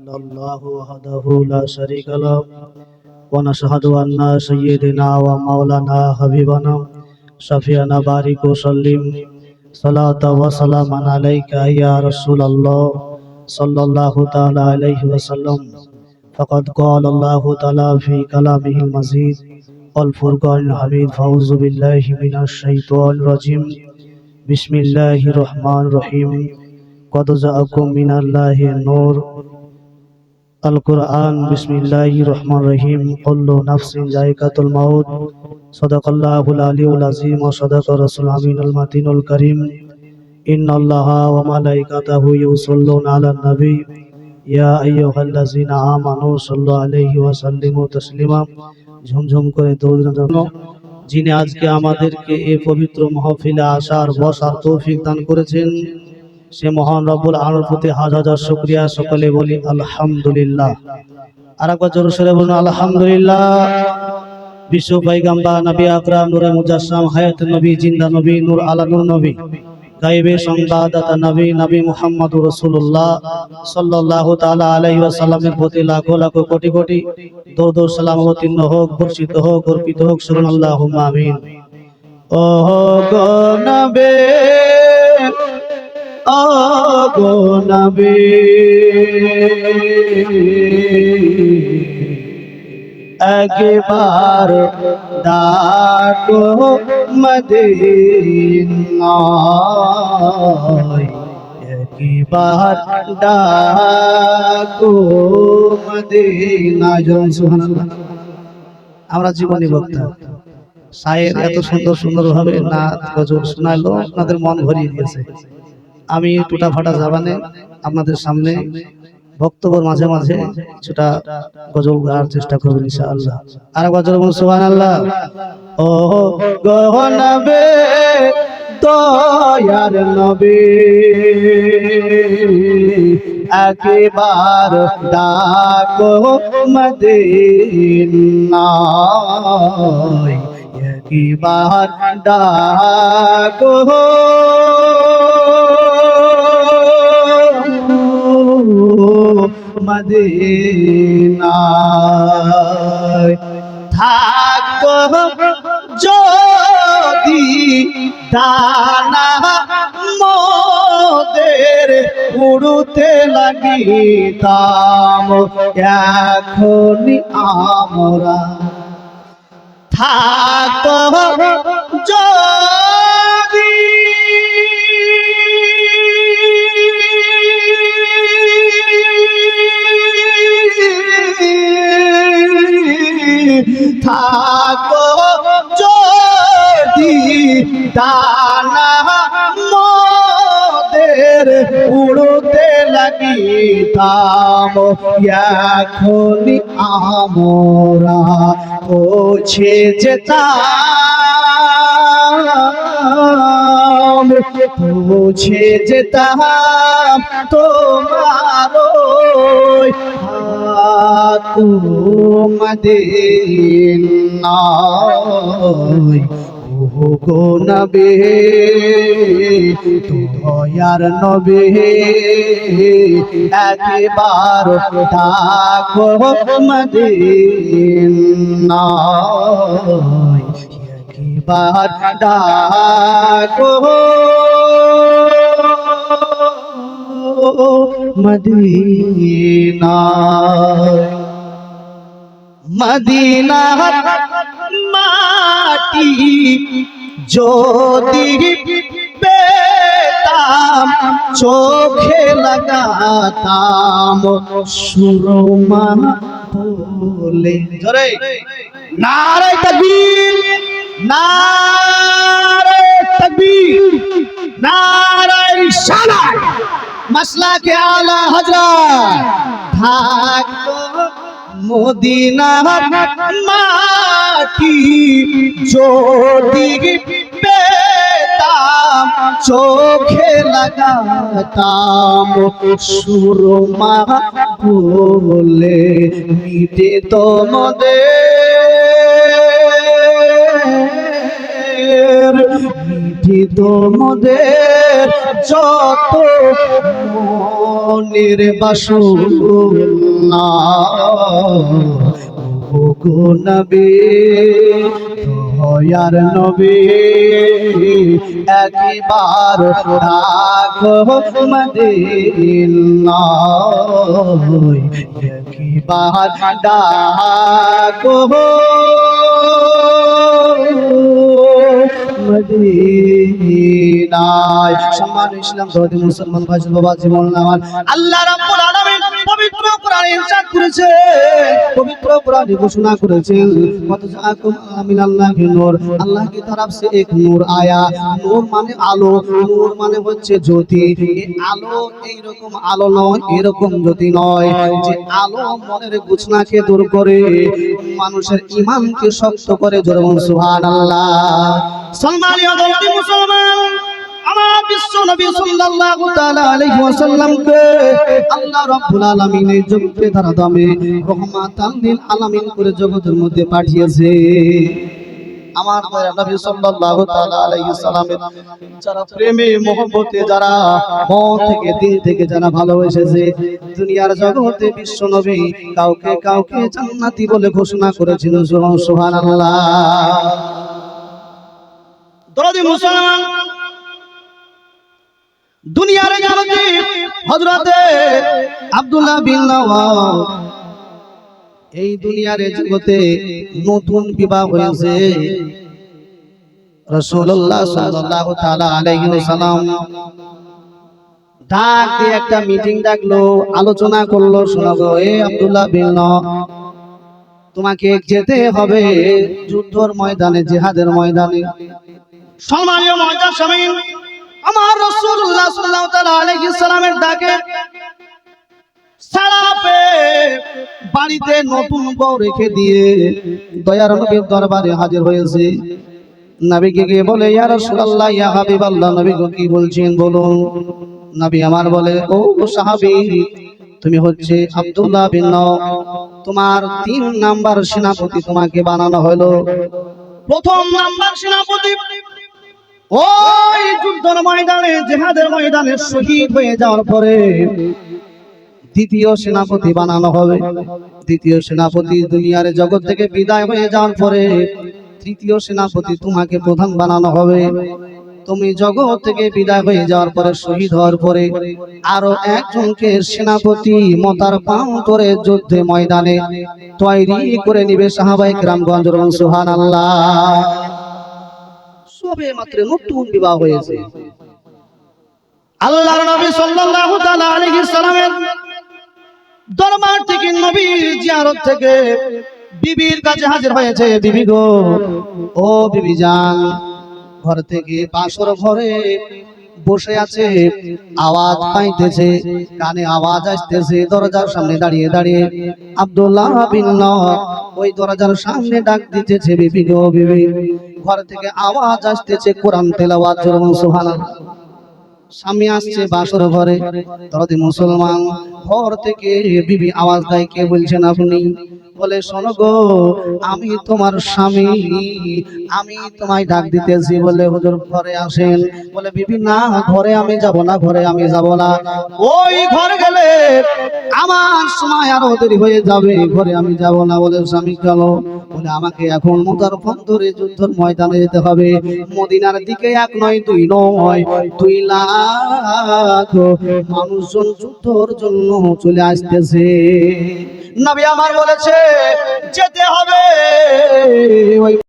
إلا الله وحده لا شريك له ونشهد أن سيدنا ومولانا حبيبنا شفيعنا بارك وسلم صلاة وسلام عليك يا رسول الله صلى الله تعالى عليه وسلم فقد قال الله تعالى في كلامه المزيد والفرقان الحميد فأعوذ بالله من الشيطان الرجيم بسم الله الرحمن الرحيم قد جاءكم من الله النور القرآن بسم الله الرحمن الرحيم كل نفس ذائقة الموت صدق الله العلي العظيم وصدق رسول الأمين المتين الكريم إن الله وملائكته يصلون على النبي يا أيها الذين آمنوا صلوا عليه وسلموا تسليما ঝুমঝুম করে দৌড় জানো যিনি আজকে আমাদেরকে এই পবিত্র মাহফিলে আসার বসার তৌফিক দান করেছেন সে মহান রব্বুল আলামিনের প্রতি হাজার হাজার শুকরিয়া। সকলে বলি আলহামদুলিল্লাহ। আরেকবার জোরে সরে বলুন আলহামদুলিল্লাহ। বিশ্ব পয়গম্বর নবী আকরাম নূরে মুজাসসাম হায়াতুন নবী জিন্দা নবী নূর আলা নূর নবী গায়বে সংবাদদাতা নবী নবী মুহাম্মদুর রাসূলুল্লাহ সাল্লাল্লাহু তাআলা আলাইহি ওয়াসাল্লামের প্রতি লাখো লাখো কোটি কোটি দরুদ ও সালাম অবতীর্ণ হোক, বর্ষিত হোক, অর্পিত হোক। সুবহান আল্লাহুম্মা আমিন। ও গো নবী, ও গো নবী, একবার ডাকো মদিনায়, একবার ডাকো মদিনায়। সুবহানাল্লাহ। আমরা জীবনী বক্তা, শায়ের এত সুন্দর সুন্দর ভাবে নাত গজল শোনালো, আপনাদের মন ভরিয়ে দিয়েছে। আমি টুটা ফাটা জাবানে আপনাদের সামনে বক্তব্যের মাঝে মাঝে কিছুটা গজল গাওয়ার চেষ্টা করবেন ইনশাআল্লাহ। আর গজল বলুন সুবহানাল্লাহ। ও গো নবী, দয়ার নবী, একবার ডাকো মদিনায়, একবার ডাকো মদিনায়। থাকো যদি দানা মোদের উড়তে লাগিতাম এখনই আমরা। থাকো যদি থাকো যদি দানা মোদের উড়তে লাগিতাম এখনই আমরা পৌঁছে যেতাম, পৌঁছে যেতাম তোমার মদিনায়। ও গো নবী, দয়ার নবী, একবার ডাকো মদিনায়, একবার ডাকো মদিনায়। মদিনার মাটি যদি পেতাম চোখে লাগাতাম সুরমা বলে। জোরে নারে তাকবীর, নারে তাকবীর, নারে রিসালাত, মাসলাকে আলা হযরত। থাকো মদিনার মাটি যদি পেতাম চোখে লাগাতাম সুরমা বলে মিটে তোমাদের মিঠে তোমাদের যত মনের বাসনা ও গো নবী দয়ার নবী একবার রাখো মদিনায় একবার ডাকো মদিনায়। সম্মানিত ইসলাম ধর্মী মুসলমান ভাই বাবা জীবন আমার আল্লাহ রাব্বুল আলামিন পবিত্র কোরআনে ইরশাদ করেছে, পবিত্র কোরআনে ঘোষণা করেছেন কত জাকুম মিনাল্লাহি নূর, আল্লাহ की तरफ से एक নূর আয়া। নূর মানে আলো, নূর মানে হচ্ছে জ্যোতি। এই আলো এই রকম আলো নয়, এরকম জ্যোতি নয় যে আলো মনের গুছনাকে দূর করে মানুষের ঈমানকে শক্ত করে। জোরে বলুন সুবহানাল্লাহ। সম্মানিত ধর্মী মুসলমান, আমার বিশ্ব নবী সাল্লাল্লাহু তাআলা আলাইহি ওয়াসাল্লামকে আল্লাহ রাব্বুল আলামিন এই জগতে তার দামে রহমাতাল লিল আলামিন করে জগতের মধ্যে পাঠিয়েছে। আমার দয়ার নবী সাল্লাল্লাহু তাআলা আলাইহি সাল্লামের যারা প্রেমে মহব্বতে, যারা মন থেকে দিল থেকে যারা ভালোবেসেছে, দুনিয়ার জগতে বিশ্ব নবী কাউকে কাউকে জান্নাতি বলে ঘোষণা করেছিল। সুবহানাল্লাহ। দরদি মুসলমান, দুনিয়ার জগতে হযরতে আব্দুল্লাহ বিন নওয়াব এই দুনিয়ার জগতে নতুন বিবাহ হয়েছে। রাসূলুল্লাহ সাল্লাল্লাহু তাআলা আলাইহি ওয়াসাল্লাম ডাক দিয়ে একটা মিটিং ডাকলো, আলোচনা করলো। শোনো গো এ আব্দুল্লাহ বিন নওয়াব, তোমাকে যেতে হবে যুদ্ধের ময়দানে, জিহাদের ময়দানে। সম্মানীয় মুআজ্জাজ শামিল, আমার রাসূলুল্লাহ সাল্লাল্লাহু তাআলা আলাইহি সাল্লামের ডাকে সাড়া পেয়ে বাড়িতে নতুন বউ রেখে দিয়ে দয়ার নবীর দরবারে হাজির হয়েছে। নবীকে গিয়ে বলে, ইয়া রাসূলুল্লাহ, ইয়া হাবিবাল্লাহ, নবী গো কি বলছেন বলুন। নবী আমার বলে, ও সাহাবী, তুমি হচ্ছে আব্দুল্লাহ বিন নওয়াব, তোমার 3 নাম্বার সেনাপতি তোমাকে বানানো হলো। প্রথম নাম্বার সেনাপতি ওই যুদ্ধের ময়দানে, জিহাদের ময়দানে শহীদ হয়ে যাওয়ার পরে দ্বিতীয় সেনাপতি বানানো হবে। দ্বিতীয় সেনাপতি দুনিয়ার জগৎ থেকে বিদায় হয়ে যাওয়ার পরে তৃতীয় সেনাপতি তোমাকে প্রধান বানানো হবে। তুমি জগৎ থেকে বিদায় হয়ে যাওয়ার পরে, শহীদ হওয়ার পরে আরো একজনকে সেনাপতি মতার পাম করে যুদ্ধে ময়দানে তৈরি করে নিবে সাহাবায়ে কেরামগণ। সুবহানাল্লাহ। সবে মাত্র নতুন বিবাহ হয়েছে। আল্লাহর নবী সাল্লাল্লাহু তাআলা আলাইহি সাল্লামের দরবার থেকে, নবীর জিয়ারত থেকে বিবির কাছে হাজির হয়েছে। বিবি গো, ও বিবি জান, ঘর থেকে বাসর ঘরে বসে আছে, আওয়াজ পাইতেছে, কানে আওয়াজ আসতেছে। দরজার সামনে দাঁড়িয়ে দাঁড়িয়ে আব্দুল্লাহ বিন নওয়াব ওই দরজার সামনে ডাক দিতেছে, বিবি গো বিবি। ঘর থেকে আওয়াজ আসতেছে কোরআন তেলাওয়াত। সুবহানাল্লাহ। স্বামী আসছে বাসর ঘরে। দরদি মুসলমান, ঘর থেকে বিবি আওয়াজ দেয়, কে বলছেন আপনি? বলে, শোনো গো, আমি তোমার স্বামী, আমি তোমায় ডাক দিতেছি। বলে, হুজুর ঘরে আসেন। বলে, বিবি না, ঘরে আমি যাব না, ঘরে আমি যাব না। ওই ঘরে গেলে আমার সময় আরো দেরি হয়ে যাবে, ঘরে আমি যাব না। বলে, স্বামী কেন? বলে, আমাকে এখন মুতার বন্দরে যুদ্ধের ময়দানে যেতে হবে। মদিনার দিকে 1 নয় 2 নয় 2 লাখ মানুষজন যুদ্ধের জন্য চলে আসতেছে। নবী আমার বলেছে যেতে হবে।